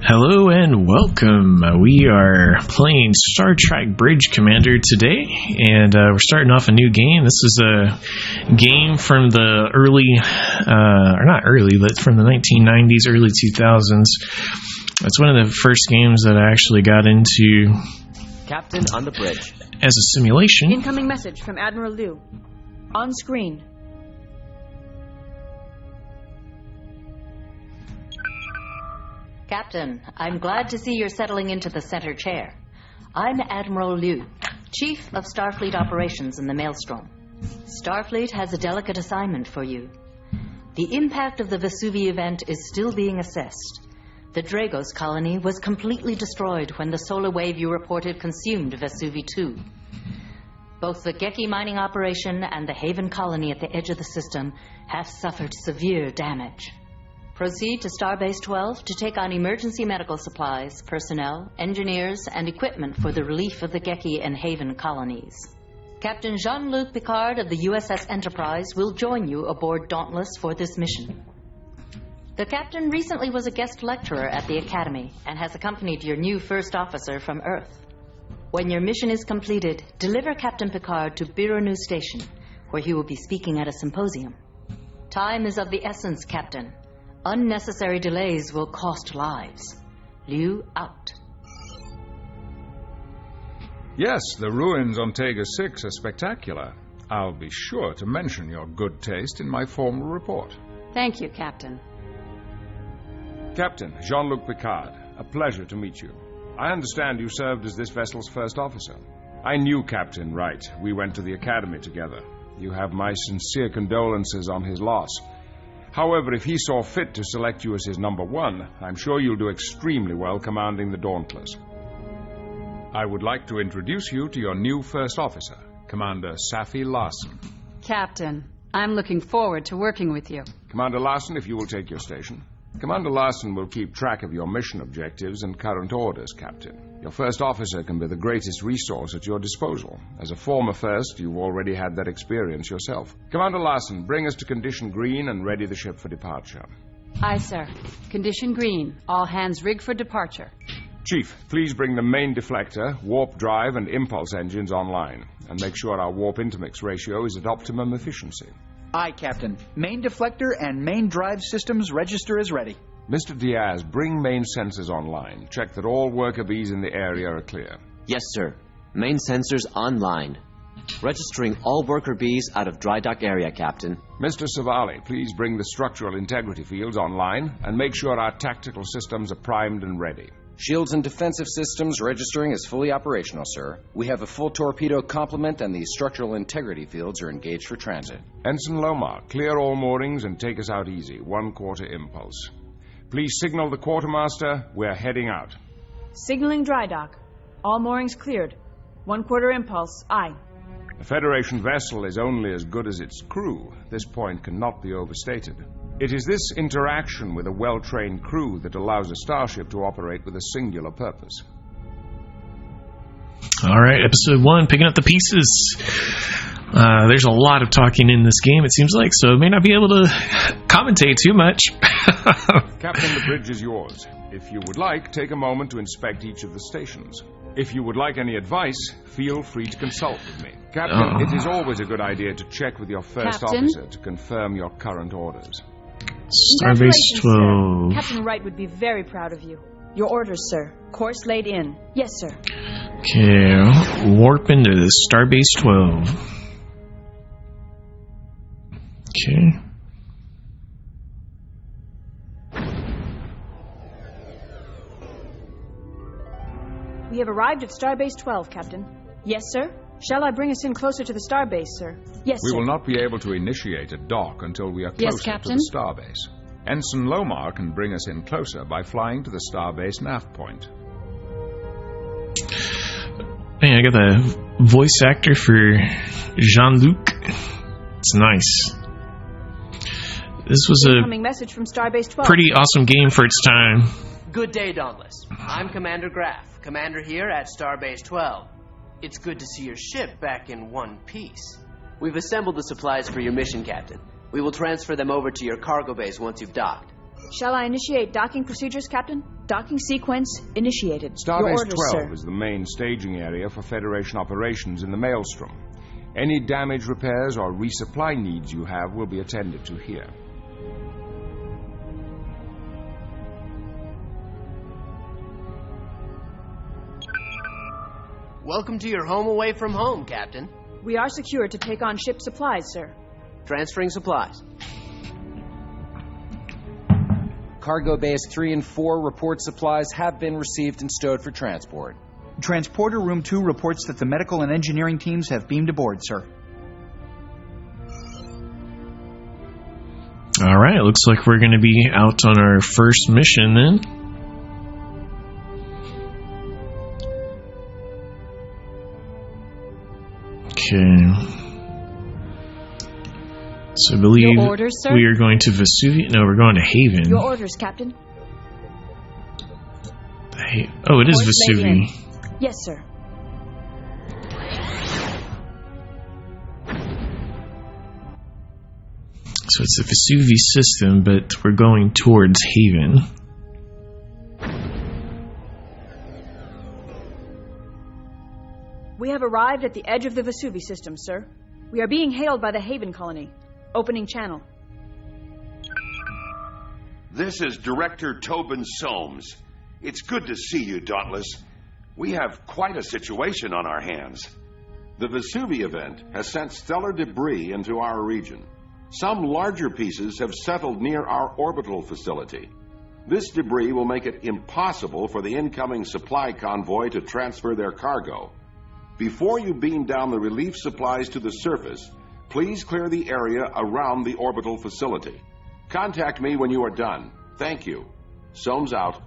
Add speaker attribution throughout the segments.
Speaker 1: Hello and welcome. We are playing Star Trek Bridge Commander today, and we're starting off a new game. This is a game from the or not early, but from the 1990s, early 2000s. It's one of the first games that I actually got into.
Speaker 2: Captain on the bridge.
Speaker 1: As a simulation.
Speaker 3: Incoming message from Admiral Liu. On screen.
Speaker 4: Captain, I'm glad to see you're settling into the center chair. I'm Admiral Liu, Chief of Starfleet Operations in the Maelstrom. Starfleet has a delicate assignment for you. The impact of the Vesuvi event is still being assessed. The Dragos colony was completely destroyed when the solar wave you reported consumed Vesuvi 2. Both the Geki mining operation and the Haven colony at the edge of the system have suffered severe damage. Proceed to Starbase 12 to take on emergency medical supplies, personnel, engineers, and equipment for the relief of the Geki and Haven colonies. Captain Jean-Luc Picard of the USS Enterprise will join you aboard Dauntless for this mission. The captain recently was a guest lecturer at the Academy and has accompanied your new first officer from Earth. When your mission is completed, deliver Captain Picard to Birunu Station, where he will be speaking at a symposium. Time is of the essence, Captain. Unnecessary delays will cost lives. Liu out.
Speaker 5: Yes, the ruins on Tega 6 are spectacular. I'll be sure to mention your good taste in my formal report.
Speaker 3: Thank you, Captain.
Speaker 5: Captain Jean-Luc Picard, a pleasure to meet you. I understand you served as this vessel's first officer. I knew Captain Wright. We went to the Academy together. You have my sincere condolences on his loss. However, if he saw fit to select you as his number one, I'm sure you'll do extremely well commanding the Dauntless. I would like to introduce you to your new first officer, Commander Safi Larson.
Speaker 3: Captain, I'm looking forward to working with you.
Speaker 5: Commander Larson, if you will take your station. Commander Larson will keep track of your mission objectives and current orders, Captain. Your first officer can be the greatest resource at your disposal. As a former first, you've already had that experience yourself. Commander Larson, bring us to Condition Green and ready the ship for departure.
Speaker 3: Aye, sir. Condition green. All hands rigged for departure.
Speaker 5: Chief, please bring the main deflector, warp drive, and impulse engines online, and make sure our warp intermix ratio is at optimum efficiency.
Speaker 6: Aye, Captain. Main deflector and main drive systems register is ready.
Speaker 5: Mr. Diaz, bring main sensors online. Check that all worker bees in the area are clear.
Speaker 2: Yes, sir. Main sensors online. Registering all worker bees out of dry dock area, Captain.
Speaker 5: Mr. Savali, please bring the structural integrity fields online and make sure our tactical systems are primed and ready.
Speaker 7: Shields and defensive systems registering is fully operational, sir. We have a full torpedo complement and the structural integrity fields are engaged for transit.
Speaker 5: Ensign Lomar, clear all moorings and take us out easy. 1/4 impulse. Please signal the quartermaster. We're heading out.
Speaker 3: Signaling dry dock. All moorings cleared. 1/4 impulse. Aye.
Speaker 5: A Federation vessel is only as good as its crew. This point cannot be overstated. It is this interaction with a well-trained crew that allows a starship to operate with a singular purpose.
Speaker 1: All right, episode 1, picking up the pieces. There's a lot of talking in this game, it seems like, so I may not be able to commentate too much.
Speaker 5: Captain, the bridge is yours. If you would like, take a moment to inspect each of the stations. If you would like any advice, feel free to consult with me. Captain, it is always a good idea to check with your first officer to confirm your current orders.
Speaker 1: Starbase 12.
Speaker 3: Sir. Captain Wright would be very proud of you. Your orders, sir. Course laid in. Yes, sir.
Speaker 1: Okay, warp into the Starbase 12. Okay.
Speaker 3: We have arrived at Starbase 12, Captain. Yes, sir. Shall I bring us in closer to the starbase, sir? Yes,
Speaker 5: We
Speaker 3: sir.
Speaker 5: will not be able to initiate a dock until we are closer to
Speaker 3: Captain.
Speaker 5: the starbase. Ensign Lomar can bring us in closer by flying to the starbase nav point.
Speaker 1: Man, I got the voice actor for Jean-Luc. It's nice. This was a
Speaker 3: Incoming message from Starbase 12.
Speaker 1: pretty awesome game for its time.
Speaker 8: Good day, Dauntless. I'm Commander Graff, commander here at Starbase 12. It's good to see your ship back in one piece.
Speaker 2: We've assembled the supplies for your mission, Captain. We will transfer them over to your cargo base once you've docked.
Speaker 3: Shall I initiate docking procedures, Captain? Docking sequence initiated. Your
Speaker 5: Starbase
Speaker 3: orders,
Speaker 5: 12
Speaker 3: sir.
Speaker 5: is the main staging area for Federation operations in the Maelstrom. Any damage repairs or resupply needs you have will be attended to here.
Speaker 8: Welcome to your home away from home, Captain.
Speaker 3: We are secured to take on ship supplies, sir.
Speaker 8: Transferring supplies.
Speaker 7: Cargo Bays 3 and 4 report supplies have been received and stowed for transport.
Speaker 6: Transporter Room 2 reports that the medical and engineering teams have beamed aboard, sir.
Speaker 1: All right, looks like we're going to be out on our first mission then. Okay. So I believe
Speaker 3: Your orders, sir?
Speaker 1: we are going to Vesuvius. No, we're going to Haven.
Speaker 3: Your orders, Captain.
Speaker 1: Oh, it is
Speaker 3: Course laid in.
Speaker 1: Vesuvius.
Speaker 3: Yes, sir.
Speaker 1: So it's the Vesuvius system, but we're going towards Haven.
Speaker 3: We have arrived at the edge of the Vesuvius system, sir. We are being hailed by the Haven colony. Opening channel.
Speaker 9: This is Director Tobin Soames. It's good to see you, Dauntless. We have quite a situation on our hands. The Vesuvius event has sent stellar debris into our region. Some larger pieces have settled near our orbital facility. This debris will make it impossible for the incoming supply convoy to transfer their cargo. Before you beam down the relief supplies to the surface, please clear the area around the orbital facility. Contact me when you are done. Thank you. Soames out.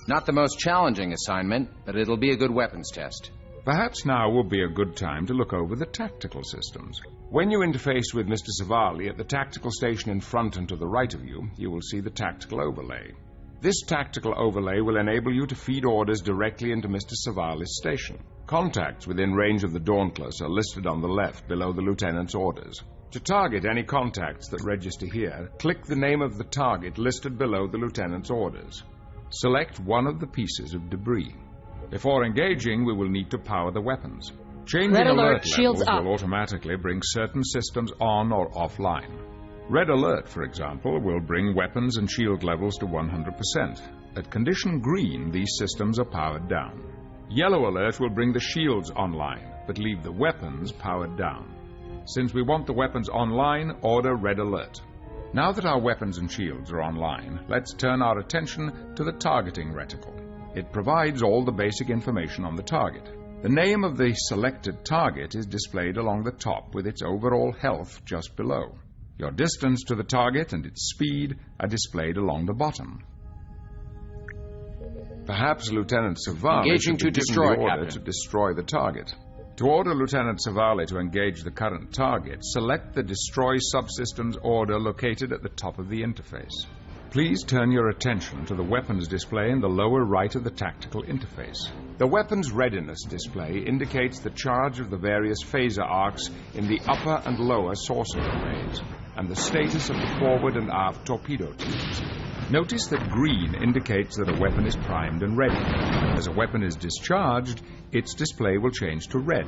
Speaker 7: Not the most challenging assignment, but it'll be a good weapons test.
Speaker 5: Perhaps now will be a good time to look over the tactical systems. When you interface with Mr. Savali at the tactical station in front and to the right of you, you will see the tactical overlay. This tactical overlay will enable you to feed orders directly into Mr. Savali's station. Contacts within range of the Dauntless are listed on the left below the lieutenant's orders. To target any contacts that register here, click the name of the target listed below the lieutenant's orders. Select one of the pieces of debris. Before engaging, we will need to power the weapons. Changing
Speaker 3: Red alert,
Speaker 5: alert
Speaker 3: shields
Speaker 5: levels
Speaker 3: up.
Speaker 5: will automatically bring certain systems on or offline. Red alert, for example, will bring weapons and shield levels to 100%. At condition green, these systems are powered down. Yellow alert will bring the shields online, but leave the weapons powered down. Since we want the weapons online, order red alert. Now that our weapons and shields are online, let's turn our attention to the targeting reticle. It provides all the basic information on the target. The name of the selected target is displayed along the top with its overall health just below. Your distance to the target and its speed are displayed along the bottom. Perhaps Lieutenant Savali
Speaker 7: Engaging
Speaker 5: should be
Speaker 7: to
Speaker 5: given
Speaker 7: destroy,
Speaker 5: the order
Speaker 7: Captain.
Speaker 5: to destroy the target. To order Lieutenant Savali to engage the current target, select the Destroy Subsystems order located at the top of the interface. Please turn your attention to the weapons display in the lower right of the tactical interface. The weapons readiness display indicates the charge of the various phaser arcs in the upper and lower saucer arrays, and the status of the forward and aft torpedo tubes. Notice that green indicates that a weapon is primed and ready. As a weapon is discharged, its display will change to red.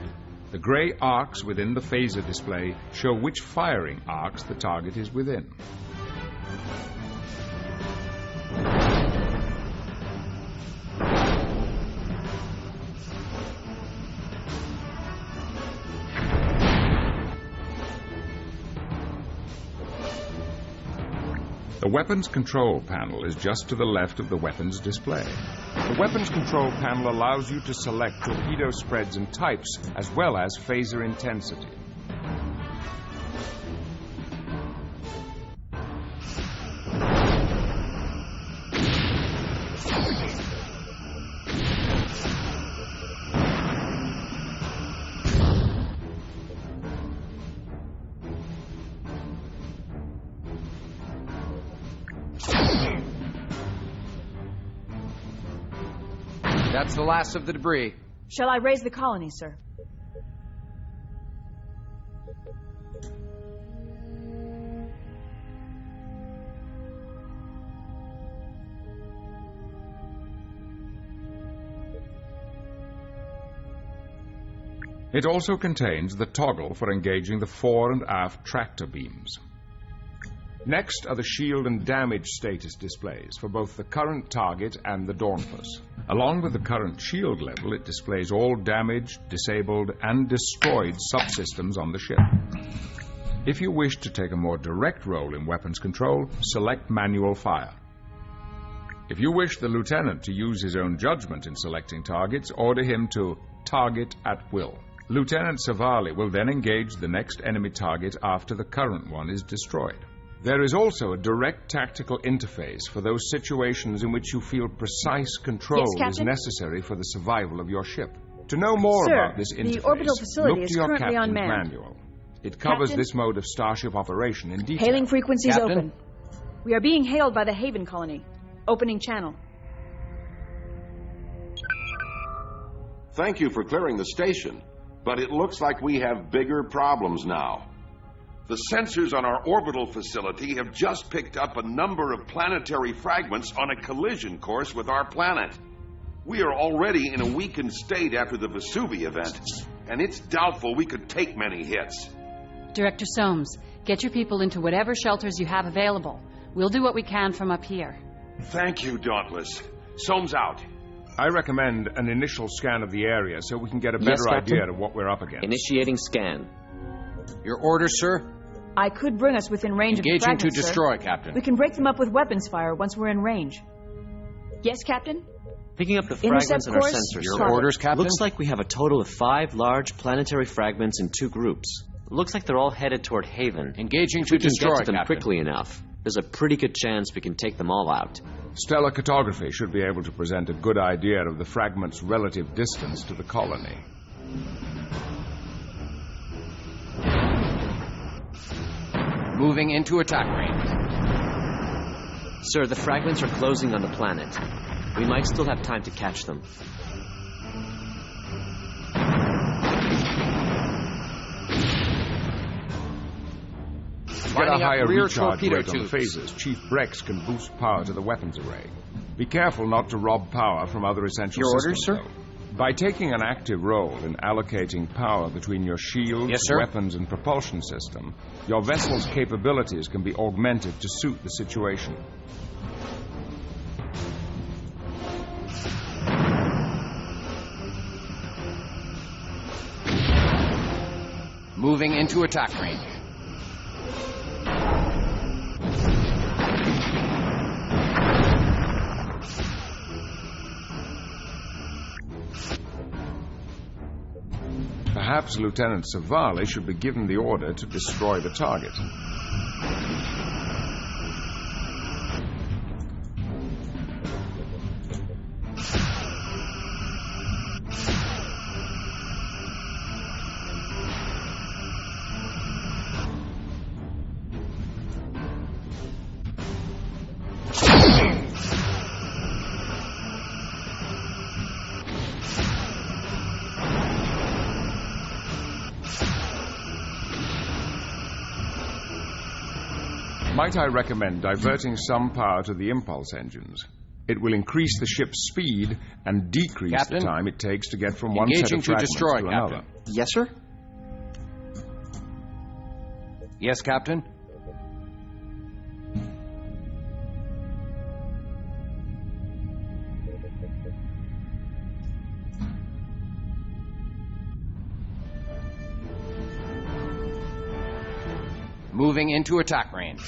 Speaker 5: The gray arcs within the phaser display show which firing arcs the target is within. The weapons control panel is just to the left of the weapons display. The weapons control panel allows you to select torpedo spreads and types, as well as phaser intensity.
Speaker 7: That's the last of the debris.
Speaker 3: Shall I raise the colony, sir?
Speaker 5: It also contains the toggle for engaging the fore and aft tractor beams. Next are the shield and damage status displays for both the current target and the Dauntless. Along with the current shield level, it displays all damaged, disabled, and destroyed subsystems on the ship. If you wish to take a more direct role in weapons control, select manual fire. If you wish the lieutenant to use his own judgment in selecting targets, order him to target at will. Lieutenant Savali will then engage the next enemy target after the current one is destroyed. There is also a direct tactical interface for those situations in which you feel precise control is necessary for the survival of your ship. To know more about this interface,
Speaker 3: the orbital facility
Speaker 5: look
Speaker 3: is
Speaker 5: to your
Speaker 3: currently
Speaker 5: captain's
Speaker 3: unmanned.
Speaker 5: manual. It covers this mode of starship operation in detail.
Speaker 3: Hailing frequencies
Speaker 7: Captain?
Speaker 3: open. We are being hailed by the Haven colony. Opening channel.
Speaker 9: Thank you for clearing the station, but it looks like we have bigger problems now. The sensors on our orbital facility have just picked up a number of planetary fragments on a collision course with our planet. We are already in a weakened state after the Vesuvi event, and it's doubtful we could take many hits.
Speaker 10: Director Soames, get your people into whatever shelters you have available. We'll do what we can from up here.
Speaker 9: Thank you, Dauntless. Soames out.
Speaker 5: I recommend an initial scan of the area so we can get a better idea of what we're up against.
Speaker 2: Initiating scan.
Speaker 7: Your orders, sir?
Speaker 3: I could bring us within range of the
Speaker 7: Engaging
Speaker 3: fragments,
Speaker 7: to destroy, Captain.
Speaker 3: We can break them up with weapons fire once we're in range. Yes, Captain?
Speaker 2: Picking up the fragments in our
Speaker 3: course,
Speaker 2: sensors.
Speaker 7: Your orders, Captain?
Speaker 2: Looks like we have a total of 5 large planetary fragments in 2 groups. Looks like they're all headed toward Haven.
Speaker 7: Engaging
Speaker 2: If we
Speaker 7: to
Speaker 2: can
Speaker 7: destroy,
Speaker 2: get to them
Speaker 7: Captain.
Speaker 2: quickly enough, there's a pretty good chance we can take them all out.
Speaker 5: Stellar cartography should be able to present a good idea of the fragment's relative distance to the colony.
Speaker 7: Moving into attack range.
Speaker 2: Sir, the fragments are closing on the planet. We might still have time to catch them.
Speaker 5: To get a higher
Speaker 7: rear
Speaker 5: recharge
Speaker 7: torpedo
Speaker 5: rate on the
Speaker 7: tubes.
Speaker 5: phasers, Chief Brex can boost power to the weapons array. Be careful not to rob power from other essential
Speaker 7: Your
Speaker 5: systems,
Speaker 7: orders, sir?
Speaker 5: though. By taking an active role in allocating power between your shields,
Speaker 7: Yes, sir.
Speaker 5: weapons, and propulsion system, your vessel's capabilities can be augmented to suit the situation.
Speaker 7: Moving into attack range.
Speaker 5: Perhaps Lieutenant Savali should be given the order to destroy the target. Might I recommend diverting some power to the impulse engines? It will increase the ship's speed and decrease
Speaker 7: Captain?
Speaker 5: the time it takes to get from one set
Speaker 7: Engaging
Speaker 5: of
Speaker 7: to
Speaker 5: fragments
Speaker 7: destroy,
Speaker 5: to
Speaker 7: Captain.
Speaker 5: another.
Speaker 6: Yes, sir?
Speaker 7: Yes, Captain? Moving into attack range.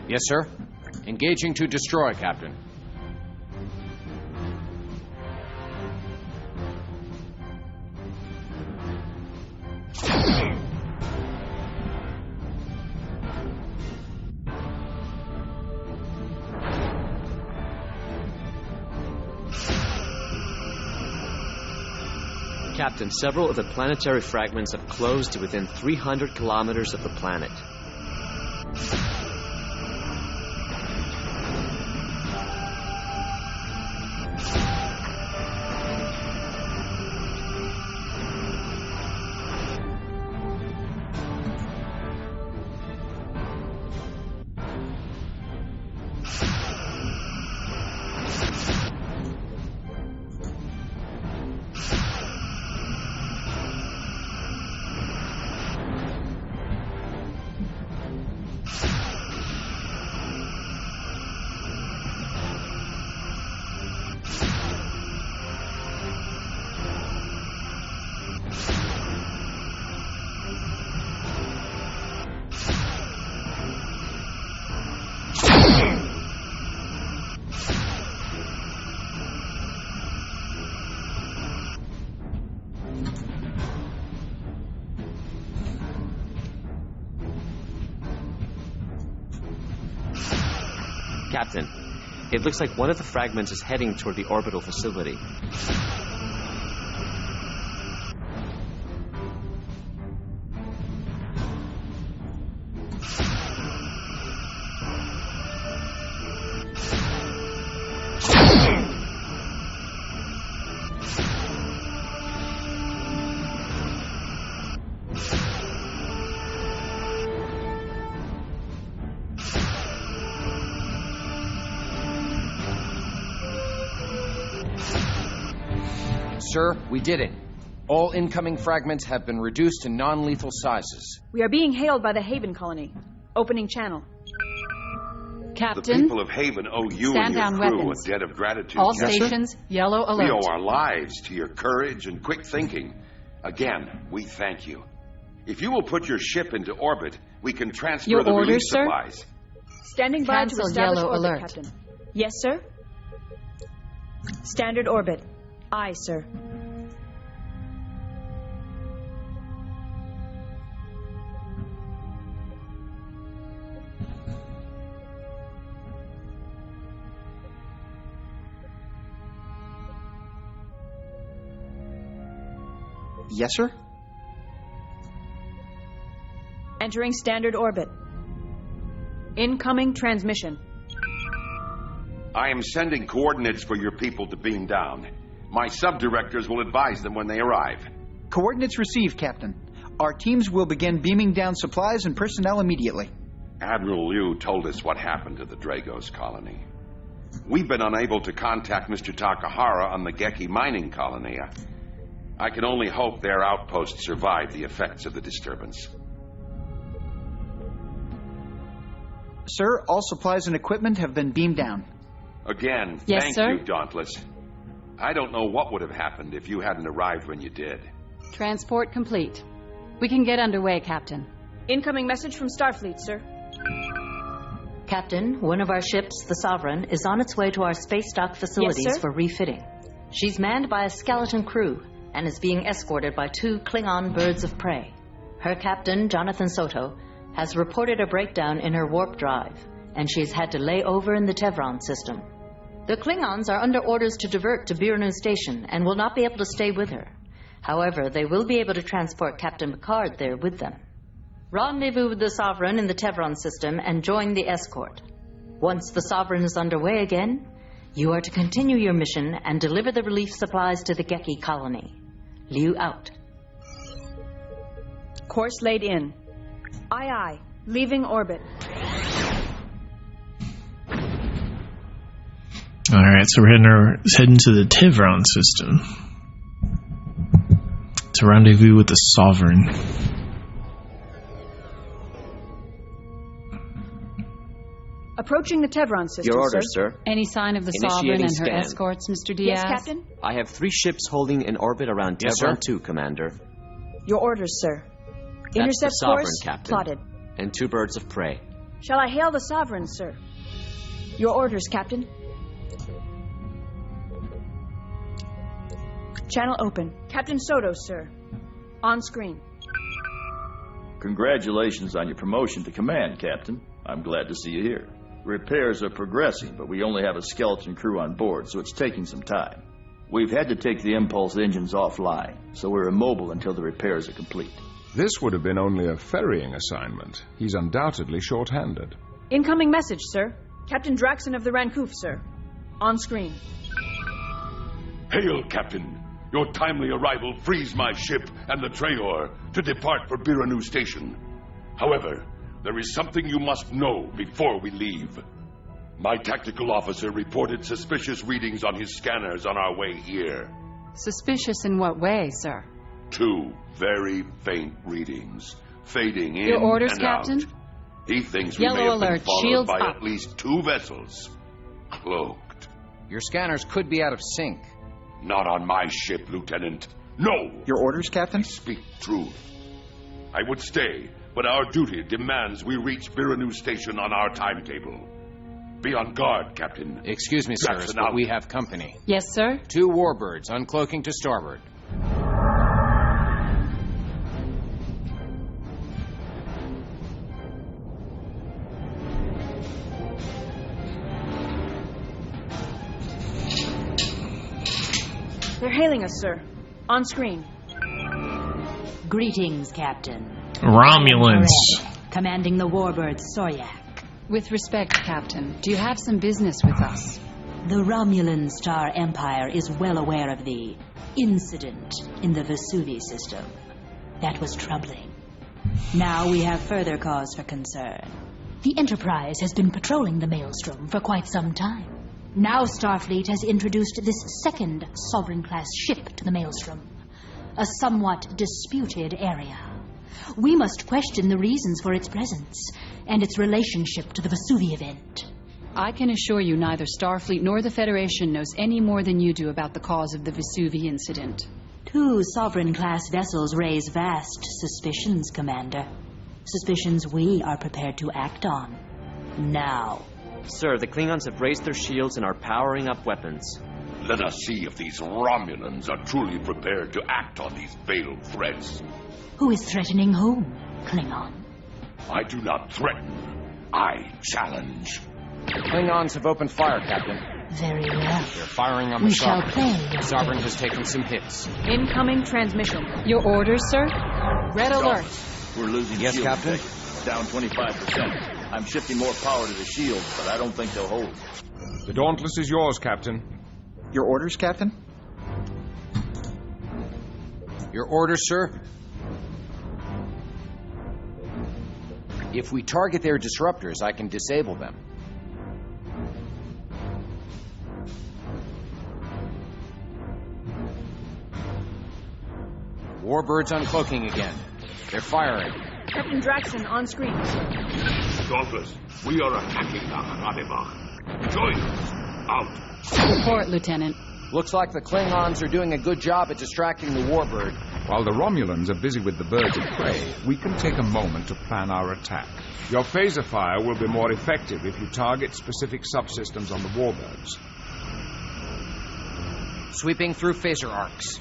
Speaker 7: Yes, sir. Engaging to destroy, Captain.
Speaker 2: Captain, several of the planetary fragments have closed to within 300 kilometers of the planet. Captain, it looks like one of the fragments is heading toward the orbital facility.
Speaker 7: Sir, we did it. All incoming fragments have been reduced to non-lethal sizes.
Speaker 3: We are being hailed by the Haven colony. Opening channel.
Speaker 10: Captain,
Speaker 9: The people of Haven owe you
Speaker 10: stand
Speaker 9: and your
Speaker 10: down
Speaker 9: crew
Speaker 10: weapons.
Speaker 9: a debt of gratitude.
Speaker 10: All
Speaker 9: Yes, sir?
Speaker 10: stations, yellow
Speaker 9: We
Speaker 10: alert.
Speaker 9: owe our lives to your courage and quick thinking. Again, we thank you. If you will put your ship into orbit, we can transfer
Speaker 10: Your
Speaker 9: the
Speaker 10: orders,
Speaker 9: relief
Speaker 10: sir?
Speaker 9: supplies.
Speaker 3: Standing by
Speaker 10: Cancel
Speaker 3: to establish
Speaker 10: yellow
Speaker 3: orbit,
Speaker 10: alert.
Speaker 3: Captain. Yes, sir. Standard orbit. Aye, sir.
Speaker 6: Yes, sir?
Speaker 3: Entering standard orbit. Incoming transmission.
Speaker 9: I am sending coordinates for your people to beam down. My sub-directors will advise them when they arrive.
Speaker 6: Coordinates received, Captain. Our teams will begin beaming down supplies and personnel immediately.
Speaker 9: Admiral Liu told us what happened to the Dragos colony. We've been unable to contact Mr. Takahara on the Geki mining colony. I can only hope their outpost survived the effects of the disturbance.
Speaker 6: Sir, all supplies and equipment have been beamed down.
Speaker 9: Again,
Speaker 10: Yes,
Speaker 9: thank
Speaker 10: sir?
Speaker 9: you, Dauntless. I don't know what would have happened if you hadn't arrived when you did.
Speaker 10: Transport complete. We can get underway, Captain.
Speaker 3: Incoming message from Starfleet, sir.
Speaker 4: Captain, one of our ships, the Sovereign, is on its way to our space dock facilities
Speaker 3: Yes, sir?
Speaker 4: for refitting. She's manned by a skeleton crew and is being escorted by 2 Klingon birds of prey. Her captain, Jonathan Soto, has reported a breakdown in her warp drive, and she's had to lay over in the Tevron system. The Klingons are under orders to divert to Birnu Station and will not be able to stay with her. However, they will be able to transport Captain Picard there with them. Rendezvous with the Sovereign in the Tevron system and join the escort. Once the Sovereign is underway again, you are to continue your mission and deliver the relief supplies to the Geki colony. Liu out.
Speaker 3: Course laid in. Aye, aye. Leaving orbit.
Speaker 1: Alright, so we're heading to the Tevron system to rendezvous with the Sovereign.
Speaker 3: Approaching the Tevron system,
Speaker 2: Your orders, sir.
Speaker 10: Any sign of the
Speaker 2: Initiating
Speaker 10: Sovereign and her
Speaker 2: scan.
Speaker 10: escorts, Mr. Diaz?
Speaker 3: Yes, Captain?
Speaker 2: I have 3 ships holding in orbit around
Speaker 7: Yes,
Speaker 2: Tevron
Speaker 7: sir.
Speaker 2: 2, Commander.
Speaker 3: Your orders, sir.
Speaker 2: That's
Speaker 3: Intercept
Speaker 2: the Sovereign,
Speaker 3: course
Speaker 2: Captain.
Speaker 3: plotted.
Speaker 2: And 2 birds of prey.
Speaker 3: Shall I hail the Sovereign, sir? Your orders, Captain. Channel open. Captain Soto, sir. On screen.
Speaker 11: Congratulations on your promotion to command, Captain. I'm glad to see you here. Repairs are progressing, but we only have a skeleton crew on board, so it's taking some time. We've had to take the impulse engines offline, so we're immobile until the repairs are complete.
Speaker 5: This would have been only a ferrying assignment. He's undoubtedly short-handed.
Speaker 3: Incoming message, sir. Captain Draxon of the Rancouf, sir. On screen.
Speaker 9: Hail, Captain. Your timely arrival frees my ship and the Traor to depart for Biranu Station. However, there is something you must know before we leave. My tactical officer reported suspicious readings on his scanners on our way here.
Speaker 10: Suspicious in what way, sir?
Speaker 9: 2 very faint readings, fading in
Speaker 10: Your orders,
Speaker 9: and
Speaker 10: Captain?
Speaker 9: out. He thinks we
Speaker 10: Yellow
Speaker 9: may have
Speaker 10: alert,
Speaker 9: been followed
Speaker 10: shields
Speaker 9: by
Speaker 10: up.
Speaker 9: at least 2 vessels. Cloaked.
Speaker 7: Your scanners could be out of sync.
Speaker 9: Not on my ship, Lieutenant. No!
Speaker 6: Your orders, Captain?
Speaker 9: Speak truth. I would stay, but our duty demands we reach Biranu Station on our timetable. Be on guard, Captain.
Speaker 7: Excuse me, sirs,
Speaker 9: Jackson
Speaker 7: but
Speaker 9: out.
Speaker 7: we have company.
Speaker 10: Yes, sir?
Speaker 7: 2 warbirds uncloaking to starboard.
Speaker 3: They're hailing us, sir. On screen.
Speaker 4: Greetings, Captain.
Speaker 1: Romulans.
Speaker 4: Commanding the warbird Soryak.
Speaker 10: With respect, Captain, do you have some business with us?
Speaker 4: The Romulan Star Empire is well aware of the incident in the Vesuvi system. That was troubling. Now we have further cause for concern. The Enterprise has been patrolling the Maelstrom for quite some time. Now Starfleet has introduced this second Sovereign-class ship to the Maelstrom, a somewhat disputed area. We must question the reasons for its presence and its relationship to the Vesuvi event.
Speaker 10: I can assure you neither Starfleet nor the Federation knows any more than you do about the cause of the Vesuvi incident.
Speaker 4: 2 Sovereign-class vessels raise vast suspicions, Commander. Suspicions we are prepared to act on. Now.
Speaker 2: Sir, the Klingons have raised their shields and are powering up weapons.
Speaker 9: Let us see if these Romulans are truly prepared to act on these veiled threats.
Speaker 4: Who is threatening whom, Klingon?
Speaker 9: I do not threaten. I challenge.
Speaker 7: Klingons have opened fire, Captain.
Speaker 4: Very well.
Speaker 7: They're firing on
Speaker 4: We
Speaker 7: the
Speaker 4: shall
Speaker 7: Sovereign.
Speaker 4: play.
Speaker 7: The Sovereign has taken some hits.
Speaker 3: Incoming transmission.
Speaker 10: Your orders, sir? Red alert.
Speaker 11: We're losing
Speaker 7: Yes,
Speaker 11: shield
Speaker 7: Captain?
Speaker 11: protection. Down 25%. I'm shifting more power to the shields, but I don't think they'll hold.
Speaker 5: The Dauntless is yours, Captain.
Speaker 6: Your orders, Captain?
Speaker 7: Your orders, sir? If we target their disruptors, I can disable them. Warbirds uncloaking again. They're firing.
Speaker 3: Captain Draxon on screen, sir.
Speaker 9: Dauntless, we are attacking the Haradebach. Join us. Out.
Speaker 10: Report, Lieutenant.
Speaker 7: Looks like the Klingons are doing a good job at distracting the warbird.
Speaker 5: While the Romulans are busy with the birds of prey, we can take a moment to plan our attack. Your phaser fire will be more effective if you target specific subsystems on the warbirds.
Speaker 7: Sweeping through phaser arcs.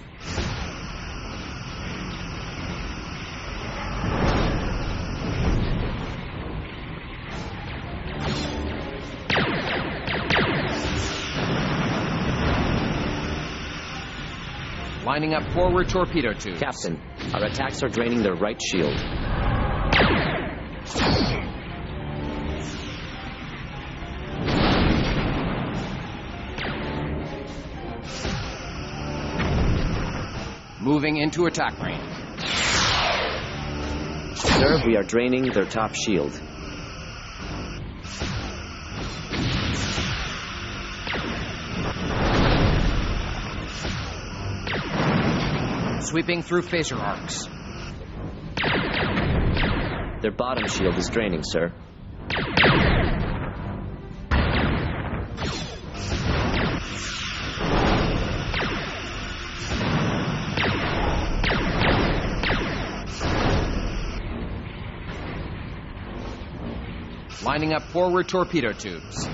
Speaker 7: Lining up forward torpedo tubes.
Speaker 2: Captain, our attacks are draining their right shield.
Speaker 7: Moving into attack range.
Speaker 2: Sir, we are draining their top shield.
Speaker 7: Sweeping through phaser arcs.
Speaker 2: Their bottom shield is draining, sir.
Speaker 7: Lining up forward torpedo tubes.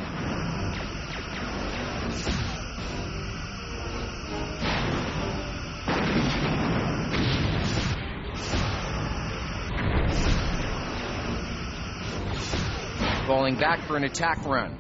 Speaker 7: Falling back for an attack run.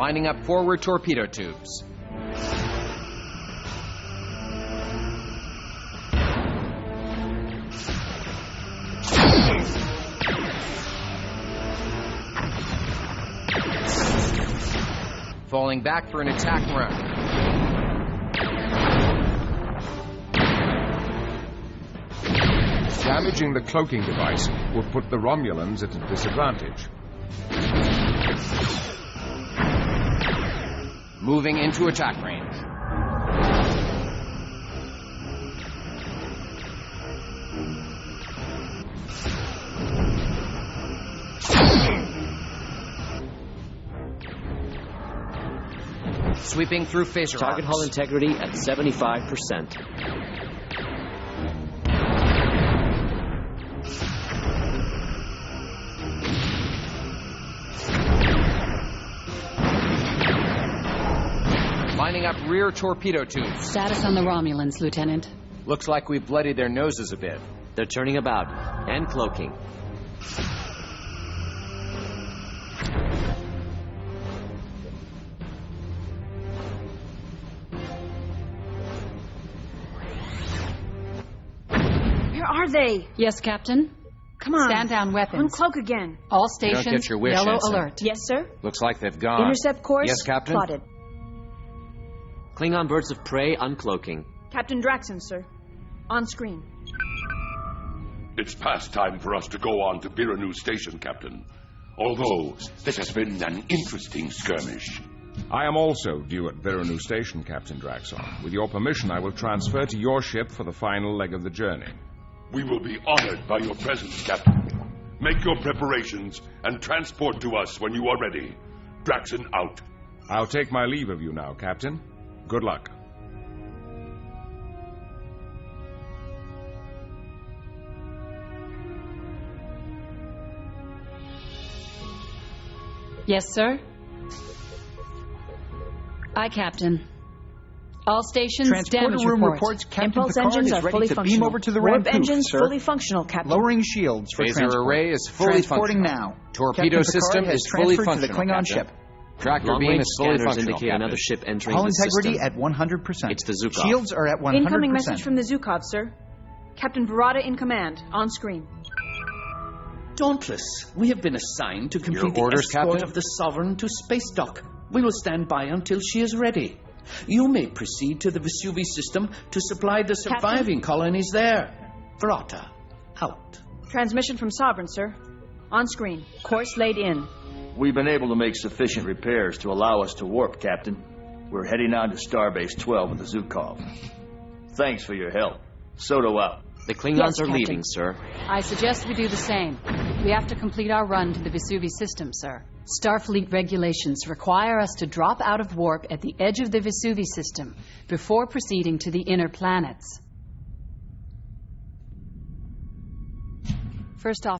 Speaker 7: Lining up forward torpedo tubes. Falling back for an attack run.
Speaker 5: Damaging the cloaking device would put the Romulans at a disadvantage.
Speaker 7: Moving into attack range. Sweeping through phaser
Speaker 2: Target
Speaker 7: arcs.
Speaker 2: hull integrity at 75%.
Speaker 7: Lining up rear torpedo tubes.
Speaker 10: Status on the Romulans, Lieutenant.
Speaker 7: Looks like we've bloodied their noses a bit.
Speaker 2: They're turning about and cloaking.
Speaker 3: Where are they?
Speaker 10: Yes, Captain.
Speaker 3: Come on.
Speaker 10: Stand down weapons.
Speaker 3: Uncloak again.
Speaker 10: All
Speaker 7: You don't
Speaker 10: stations,
Speaker 7: get your wish,
Speaker 10: yellow
Speaker 7: Ensign.
Speaker 10: alert.
Speaker 3: Yes, sir.
Speaker 7: Looks like they've gone.
Speaker 3: Intercept course.
Speaker 7: Yes, Captain.
Speaker 3: Plotted.
Speaker 2: Klingon birds of prey uncloaking.
Speaker 3: Captain Draxon, sir. On screen.
Speaker 9: It's past time for us to go on to Biranu Station, Captain. Although this has been an interesting skirmish.
Speaker 5: I am also due at Biranu Station, Captain Draxon. With your permission, I will transfer to your ship for the final leg of the journey.
Speaker 9: We will be honored by your presence, Captain. Make your preparations and transport to us when you are ready. Draxon out.
Speaker 5: I'll take my leave of you now, Captain. Good luck.
Speaker 10: Yes, sir. Aye, Captain. All stations,
Speaker 6: Transporter
Speaker 10: damage
Speaker 6: room
Speaker 10: report.
Speaker 6: reports Captain
Speaker 3: Impulse
Speaker 6: Picard
Speaker 3: engines
Speaker 6: is
Speaker 3: are
Speaker 6: ready
Speaker 3: fully
Speaker 6: to
Speaker 3: functional.
Speaker 6: beam over to the
Speaker 3: Warp
Speaker 6: Rampouf,
Speaker 3: engines
Speaker 6: sir.
Speaker 3: fully functional, Captain.
Speaker 6: Lowering shields for
Speaker 7: Phaser
Speaker 6: transport.
Speaker 7: array is fully
Speaker 6: Transporting
Speaker 7: functional.
Speaker 6: now.
Speaker 7: Torpedo
Speaker 6: Captain
Speaker 7: system
Speaker 6: Picard
Speaker 7: is
Speaker 6: has
Speaker 7: fully
Speaker 6: transferred to the
Speaker 7: functional,
Speaker 6: Klingon
Speaker 7: Captain.
Speaker 6: ship.
Speaker 7: Tractor beam
Speaker 2: Long-range
Speaker 7: is fully
Speaker 2: scanners
Speaker 7: functional,
Speaker 2: indicate
Speaker 7: Captain.
Speaker 2: another ship entering
Speaker 6: Hull
Speaker 2: the
Speaker 6: integrity
Speaker 2: system.
Speaker 6: at 100%.
Speaker 2: It's the Zukov.
Speaker 6: Shields are at 100%.
Speaker 3: Incoming message from the Zukov, sir. Captain Verada in command. On screen.
Speaker 12: Dauntless, we have been assigned to complete the
Speaker 7: orders,
Speaker 12: escort
Speaker 7: Captain?
Speaker 12: of the Sovereign to space dock. We will stand by until she is ready. You may proceed to the Vesuvius system to supply the surviving colonies there. Verata, out.
Speaker 3: Transmission from Sovereign, sir. On screen. Course laid in.
Speaker 11: We've been able to make sufficient repairs to allow us to warp, Captain. We're heading on to Starbase 12 with the Zukov. Thanks for your help. Soto out.
Speaker 2: The Klingons
Speaker 10: Yes,
Speaker 2: are
Speaker 10: Captain.
Speaker 2: leaving, sir.
Speaker 10: I suggest we do the same. We have to complete our run to the Vesuvius system, sir. Starfleet regulations require us to drop out of warp at the edge of the Vesuvius system before proceeding to the inner planets. First off,